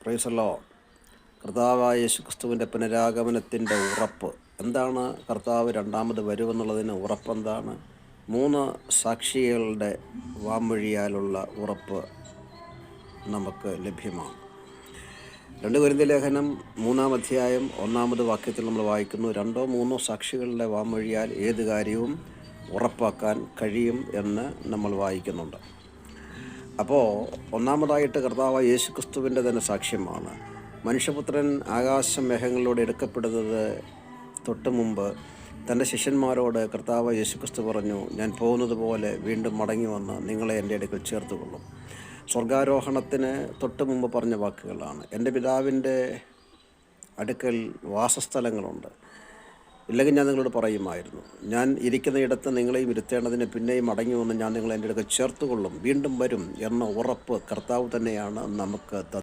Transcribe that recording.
പ്രൈസല്ലോ കർത്താവായ യേശുക്രിസ്തുവിൻ്റെ പുനരാഗമനത്തിൻ്റെ ഉറപ്പ് എന്താണ്? കർത്താവ് രണ്ടാമത് വരുമെന്നുള്ളതിന് ഉറപ്പെന്താണ്? 3 സാക്ഷികളുടെ വാമൊഴിയാലുള്ള ഉറപ്പ് നമുക്ക് ലഭ്യമാണ്. 2 കൊരിന്ത്യർ ലേഖനം 3-ാം അധ്യായം 1-ാമത് വാക്യത്തിൽ നമ്മൾ വായിക്കുന്നു, 2-3 സാക്ഷികളുടെ വാമൊഴിയാൽ ഏത് കാര്യവും ഉറപ്പാക്കാൻ കഴിയും എന്ന് നമ്മൾ വായിക്കുന്നുണ്ട്. അപ്പോൾ ഒന്നാമതായിട്ട് കർത്താവ് യേശുക്രിസ്തുവിൻ്റെ തന്നെ സാക്ഷ്യമാണ്. മനുഷ്യപുത്രൻ ആകാശമേഘങ്ങളിലൂടെ എടുക്കപ്പെടുന്നത് തൊട്ട് മുമ്പ് തൻ്റെ ശിഷ്യന്മാരോട് കർത്താവ് യേശുക്രിസ്തു പറഞ്ഞു, ഞാൻ പോകുന്നത് പോലെ വീണ്ടും മടങ്ങി വന്ന് നിങ്ങളെ എൻ്റെ അടുക്കൽ ചേർത്തുകൊള്ളും. സ്വർഗാരോഹണത്തിന് തൊട്ട് മുമ്പ് പറഞ്ഞ വാക്കുകളാണ്. എൻ്റെ പിതാവിൻ്റെ അടുക്കൽ വാസസ്ഥലങ്ങളുണ്ട്, ഇല്ലെങ്കിൽ ഞാൻ നിങ്ങളോട് പറയുമായിരുന്നു. ഞാൻ ഇരിക്കുന്ന ഇടത്ത് നിങ്ങളെയും ഇരുത്തേണ്ടതിന് പിന്നെയും മടങ്ങി വന്ന് ഞാൻ നിങ്ങളെ എൻ്റെ അടുക്കൽ ചേർത്തുകൊള്ളും, വീണ്ടും വരും എന്ന ഉറപ്പ് കർത്താവ് തന്നെയാണ് നമുക്ക്